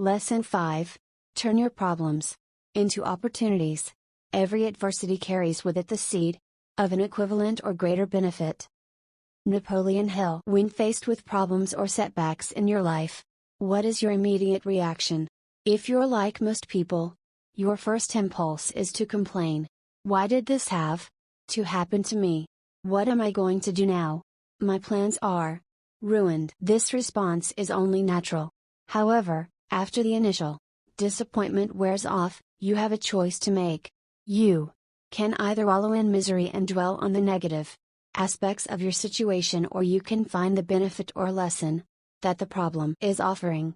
Lesson 5. Turn your problems into opportunities. Every adversity carries with it the seed of an equivalent or greater benefit. Napoleon Hill. When faced with problems or setbacks in your life, what is your immediate reaction? If you're like most people, your first impulse is to complain. Why did this have to happen to me? What am I going to do now? My plans are ruined. This response is only natural. However, after the initial disappointment wears off, you have a choice to make. You can either wallow in misery and dwell on the negative aspects of your situation, or you can find the benefit or lesson that the problem is offering.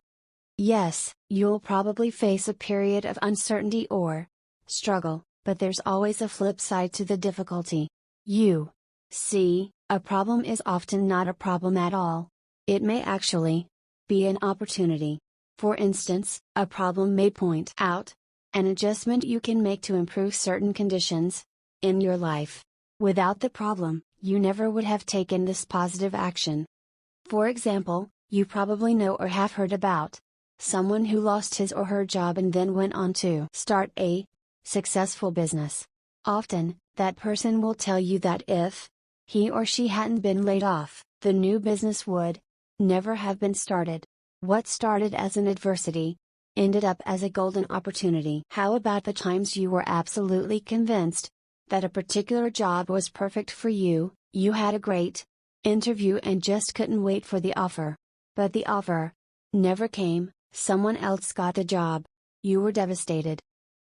Yes, you'll probably face a period of uncertainty or struggle, but there's always a flip side to the difficulty. You see, a problem is often not a problem at all. It may actually be an opportunity. For instance, a problem may point out an adjustment you can make to improve certain conditions in your life. Without the problem, you never would have taken this positive action. For example, you probably know or have heard about someone who lost his or her job and then went on to start a successful business. Often, that person will tell you that if he or she hadn't been laid off, the new business would never have been started. What started as an adversity ended up as a golden opportunity. How about the times you were absolutely convinced that a particular job was perfect for you? You had a great interview and just couldn't wait for the offer. But the offer never came, someone else got the job. You were devastated.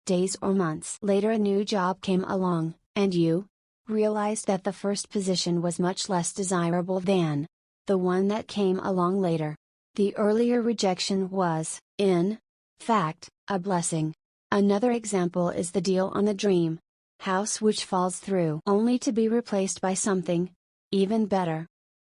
Days or months later, a new job came along, and you realized that the first position was much less desirable than the one that came along later. The earlier rejection was, in fact, a blessing. Another example is the deal on the dream house which falls through only to be replaced by something even better.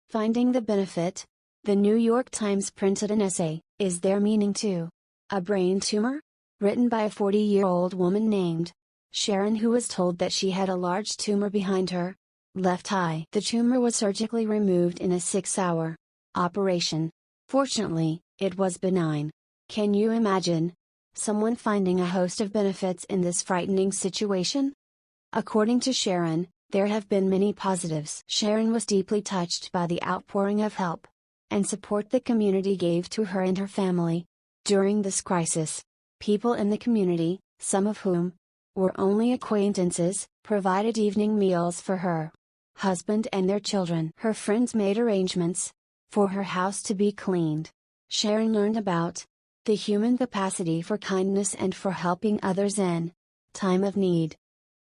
Finding the benefit. The New York Times printed an essay, "Is There Meaning to a Brain Tumor?" written by a 40-year-old woman named Sharon, who was told that she had a large tumor behind her left eye. The tumor was surgically removed in a 6-hour operation. Fortunately, it was benign. Can you imagine someone finding a host of benefits in this frightening situation? According to Sharon, there have been many positives. Sharon was deeply touched by the outpouring of help and support the community gave to her and her family during this crisis. People in the community, some of whom were only acquaintances, provided evening meals for her husband and their children. Her friends made arrangements for her house to be cleaned. Sharon learned about the human capacity for kindness and for helping others in time of need.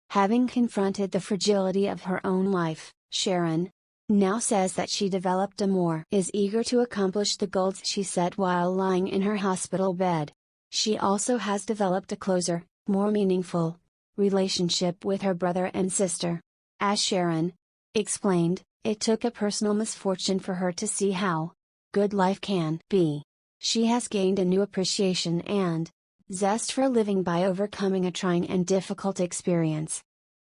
Having confronted the fragility of her own life, Sharon now says that she developed a more is eager to accomplish the goals she set while lying in her hospital bed. She also has developed a closer, more meaningful relationship with her brother and sister. As Sharon explained, it took a personal misfortune for her to see how good life can be. She has gained a new appreciation and zest for living by overcoming a trying and difficult experience.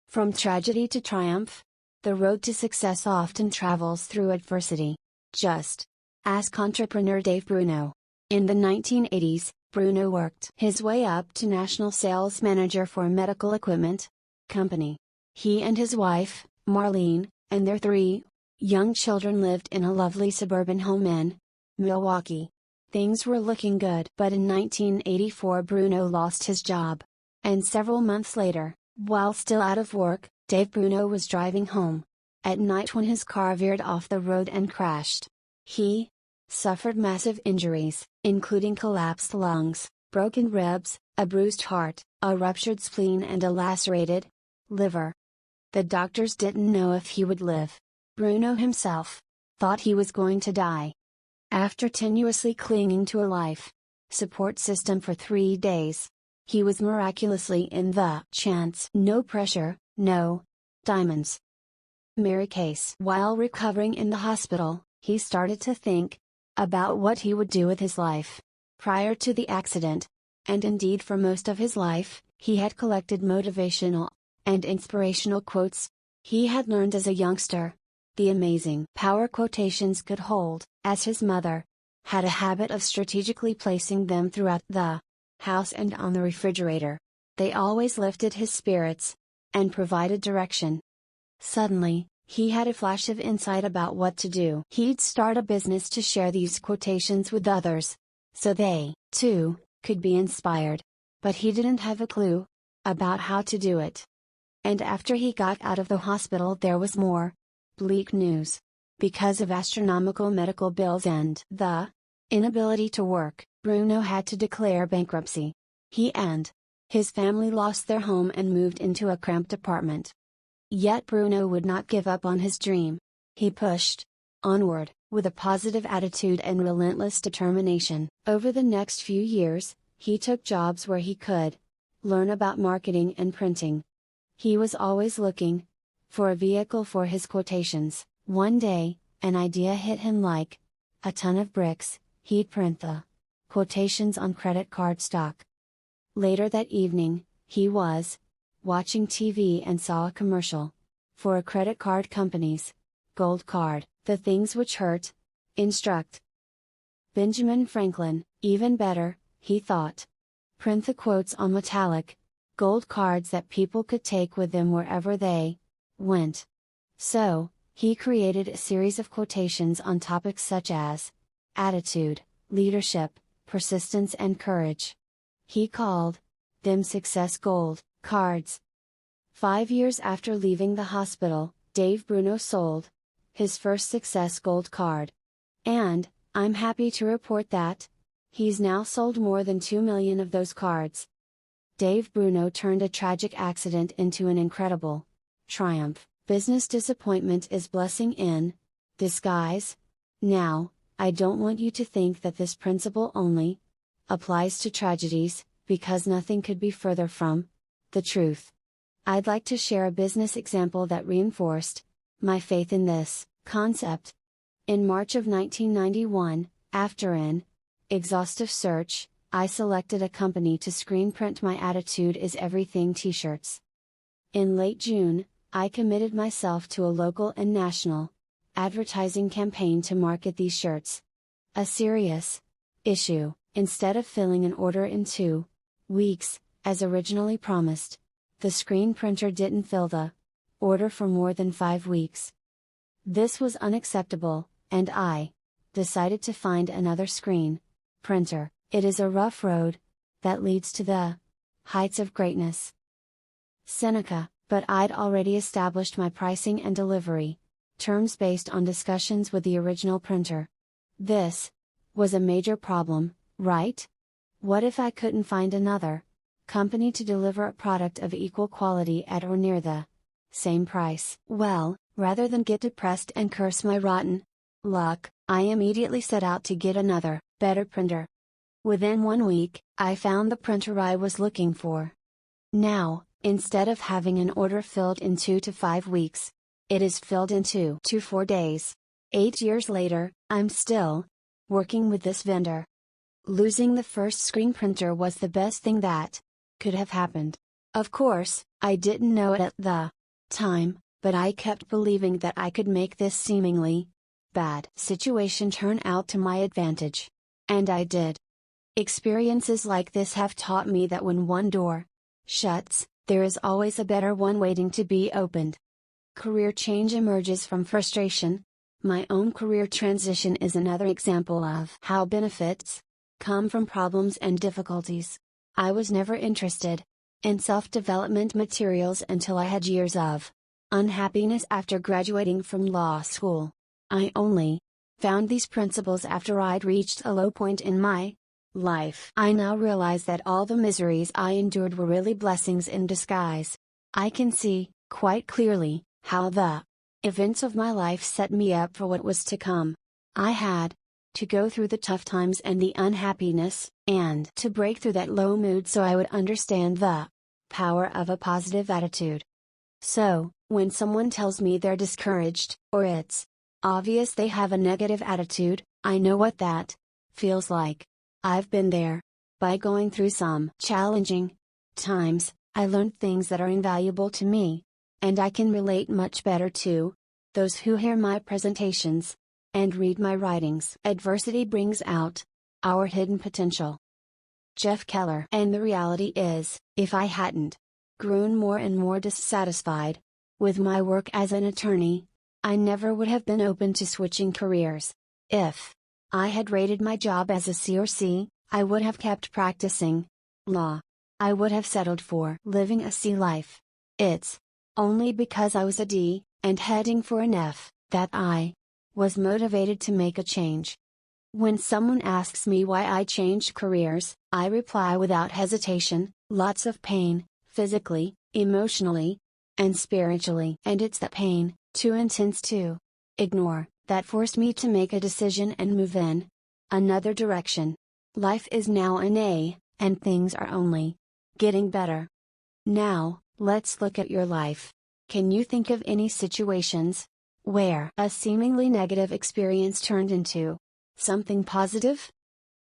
From tragedy to triumph, the road to success often travels through adversity. Just ask entrepreneur Dave Bruno. In the 1980s, Bruno worked his way up to national sales manager for a medical equipment company. He and his wife, Marlene, and their 3 young children lived in a lovely suburban home in Milwaukee. Things were looking good. But in 1984, Bruno lost his job. And several months later, while still out of work, Dave Bruno was driving home at night when his car veered off the road and crashed. He suffered massive injuries, including collapsed lungs, broken ribs, a bruised heart, a ruptured spleen and a lacerated liver. The doctors didn't know if he would live. Bruno himself thought he was going to die. After tenuously clinging to a life support system for 3 days, he was miraculously in the chance. No pressure, no diamonds. Mary Case. While recovering in the hospital, he started to think about what he would do with his life. Prior to the accident, and indeed for most of his life, he had collected motivational and inspirational quotes. He had learned as a youngster the amazing power quotations could hold, as his mother had a habit of strategically placing them throughout the house and on the refrigerator. They always lifted his spirits and provided direction. Suddenly, he had a flash of insight about what to do. He'd start a business to share these quotations with others, so they, too, could be inspired. But he didn't have a clue about how to do it. And after he got out of the hospital, there was more bleak news. Because of astronomical medical bills and the inability to work, Bruno had to declare bankruptcy. He and his family lost their home and moved into a cramped apartment. Yet Bruno would not give up on his dream. He pushed onward, with a positive attitude and relentless determination. Over the next few years, he took jobs where he could learn about marketing and printing. He was always looking for a vehicle for his quotations. One day, an idea hit him like a ton of bricks. He'd print the quotations on credit card stock. Later that evening, he was watching TV and saw a commercial for a credit card company's gold card. The things which hurt instruct Benjamin Franklin. Even better, he thought. Print the quotes on metallic gold cards that people could take with them wherever they went. So, he created a series of quotations on topics such as attitude, leadership, persistence and courage. He called them Success Gold cards. 5 years after leaving the hospital, Dave Bruno sold his first Success Gold card. And, I'm happy to report that he's now sold more than 2 million of those cards. Dave Bruno turned a tragic accident into an incredible triumph. Business disappointment is blessing in disguise. Now, I don't want you to think that this principle only applies to tragedies, because nothing could be further from the truth. I'd like to share a business example that reinforced my faith in this concept. In March of 1991, after an exhaustive search, I selected a company to screen print my Attitude is Everything t-shirts. In late June, I committed myself to a local and national advertising campaign to market these shirts. A serious issue. Instead of filling an order in 2 weeks, as originally promised, the screen printer didn't fill the order for more than 5 weeks. This was unacceptable, and I decided to find another screen printer. It is a rough road that leads to the heights of greatness. Seneca, but I'd already established my pricing and delivery terms based on discussions with the original printer. This was a major problem, right? What if I couldn't find another company to deliver a product of equal quality at or near the same price? Well, rather than get depressed and curse my rotten luck, I immediately set out to get another, better printer. Within 1 week, I found the printer I was looking for. Now, instead of having an order filled in 2 to 5 weeks, it is filled in 2 to 4 days. 8 years later, I'm still working with this vendor. Losing the first screen printer was the best thing that could have happened. Of course, I didn't know it at the time, but I kept believing that I could make this seemingly bad situation turn out to my advantage. And I did. Experiences like this have taught me that when one door shuts, there is always a better one waiting to be opened. Career change emerges from frustration. My own career transition is another example of how benefits come from problems and difficulties. I was never interested in self-development materials until I had years of unhappiness after graduating from law school. I only found these principles after I'd reached a low point in my life. I now realize that all the miseries I endured were really blessings in disguise. I can see, quite clearly, how the events of my life set me up for what was to come. I had to go through the tough times and the unhappiness, and to break through that low mood so I would understand the power of a positive attitude. So, when someone tells me they're discouraged, or it's obvious they have a negative attitude, I know what that feels like. I've been there. By going through some challenging times, I learned things that are invaluable to me, and I can relate much better to those who hear my presentations. and read my writings. Adversity brings out our hidden potential. Jeff Keller. And the reality is, if I hadn't grown more and more dissatisfied with my work as an attorney, I never would have been open to switching careers. If I had rated my job as a C or C, I would have kept practicing law. I would have settled for living a C life. It's only because I was a D, and heading for an F, that I was motivated to make a change. When someone asks me why I changed careers, I reply without hesitation, lots of pain, physically, emotionally, and spiritually. And it's the pain, too intense to ignore, that forced me to make a decision and move in another direction. Life is now an A, and things are only getting better. Now, let's look at your life. Can you think of any situations where a seemingly negative experience turned into something positive?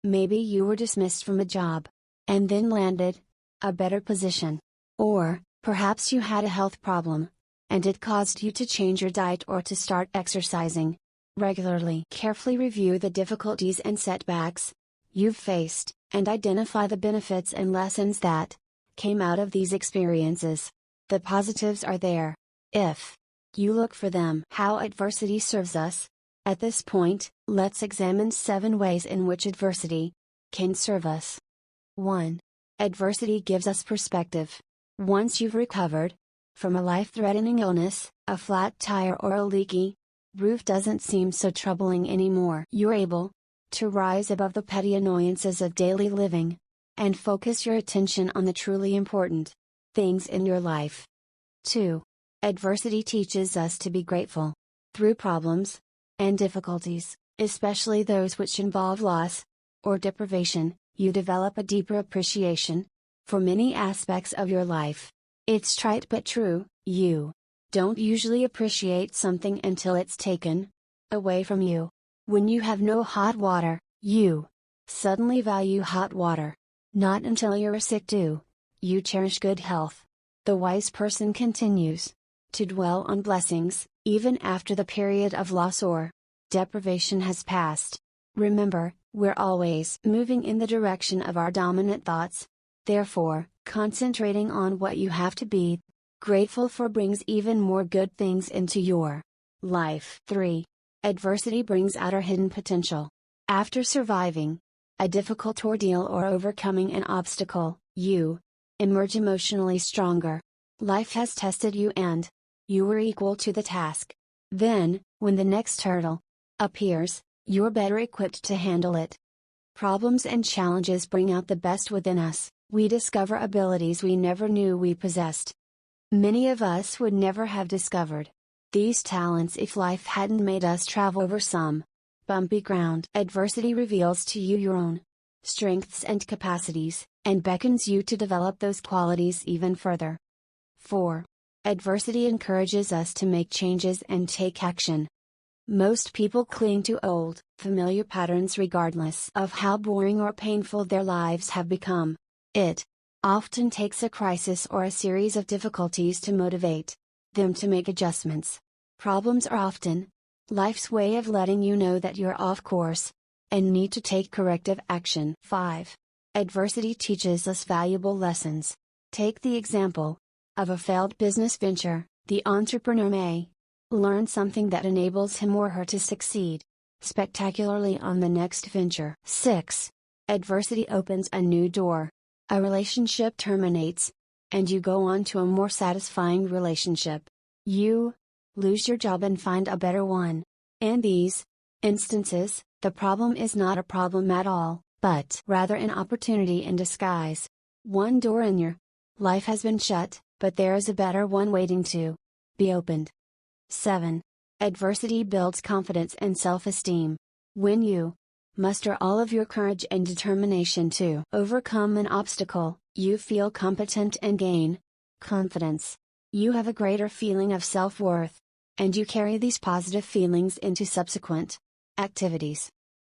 Maybe you were dismissed from a job and then landed a better position. Or, perhaps you had a health problem and it caused you to change your diet or to start exercising regularly. Carefully review the difficulties and setbacks you've faced, and identify the benefits and lessons that came out of these experiences. The positives are there, if you look for them. How adversity serves us. At this point, let's examine 7 ways in which adversity can serve us. 1. Adversity gives us perspective. Once you've recovered from a life-threatening illness, a flat tire or a leaky roof doesn't seem so troubling anymore. You're able to rise above the petty annoyances of daily living and focus your attention on the truly important things in your life. 2. Adversity teaches us to be grateful. Through problems and difficulties, especially those which involve loss or deprivation, you develop a deeper appreciation for many aspects of your life. It's trite but true, you don't usually appreciate something until it's taken away from you. When you have no hot water, you suddenly value hot water. Not until you're sick do you cherish good health. The wise person continues to dwell on blessings, even after the period of loss or deprivation has passed. Remember, we're always moving in the direction of our dominant thoughts. Therefore, concentrating on what you have to be grateful for brings even more good things into your life. 3. Adversity brings out our hidden potential. After surviving a difficult ordeal or overcoming an obstacle, you emerge emotionally stronger. Life has tested you and you were equal to the task. Then, when the next hurdle appears, you're better equipped to handle it. Problems and challenges bring out the best within us. We discover abilities we never knew we possessed. Many of us would never have discovered these talents if life hadn't made us travel over some bumpy ground. Adversity reveals to you your own strengths and capacities, and beckons you to develop those qualities even further. 4. Adversity encourages us to make changes and take action. Most people cling to old, familiar patterns regardless of how boring or painful their lives have become. It often takes a crisis or a series of difficulties to motivate them to make adjustments. Problems are often life's way of letting you know that you're off course and need to take corrective action. 5. Adversity teaches us valuable lessons. Take the example of a failed business venture. The entrepreneur may learn something that enables him or her to succeed spectacularly on the next venture. 6. Adversity opens a new door. A relationship terminates, and you go on to a more satisfying relationship. You lose your job and find a better one. In these instances, the problem is not a problem at all, but rather an opportunity in disguise. One door in your life has been shut, but there is a better one waiting to be opened. 7. Adversity builds confidence and self-esteem. When you muster all of your courage and determination to overcome an obstacle, you feel competent and gain confidence. You have a greater feeling of self-worth, and you carry these positive feelings into subsequent activities.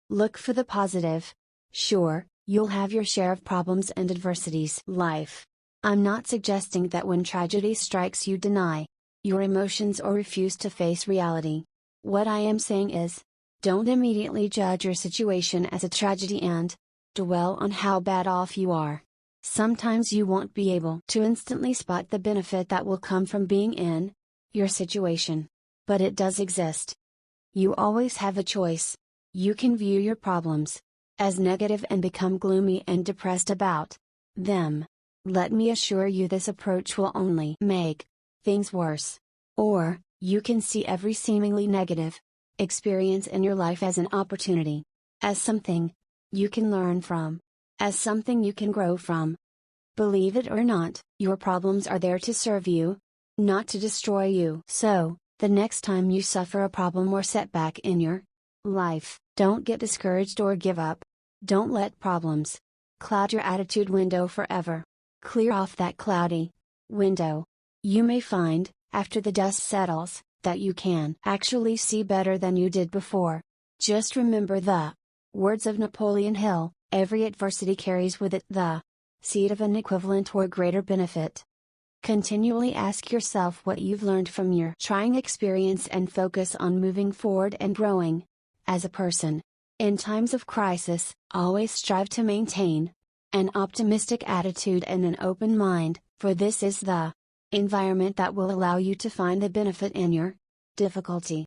Look for the positive. Sure, you'll have your share of problems and adversities. Life. I'm not suggesting that when tragedy strikes you deny your emotions or refuse to face reality. What I am saying is, Don't immediately judge your situation as a tragedy and dwell on how bad off you are. Sometimes you won't be able to instantly spot the benefit that will come from being in your situation. But it does exist. You always have a choice. You can view your problems as negative and become gloomy and depressed about them. Let me assure you, this approach will only make things worse. Or, you can see every seemingly negative experience in your life as an opportunity, as something you can learn from, as something you can grow from. Believe it or not, your problems are there to serve you, not to destroy you. So, the next time you suffer a problem or setback in your life, don't get discouraged or give up. Don't let problems cloud your attitude window forever. Clear off that cloudy window. You may find, after the dust settles, that you can actually see better than you did before. Just remember the words of Napoleon Hill: every adversity carries with it the seed of an equivalent or greater benefit. Continually ask yourself what you've learned from your trying experience and focus on moving forward and growing as a person. In times of crisis, always strive to maintain an optimistic attitude and an open mind, for this is the environment that will allow you to find the benefit in your difficulty.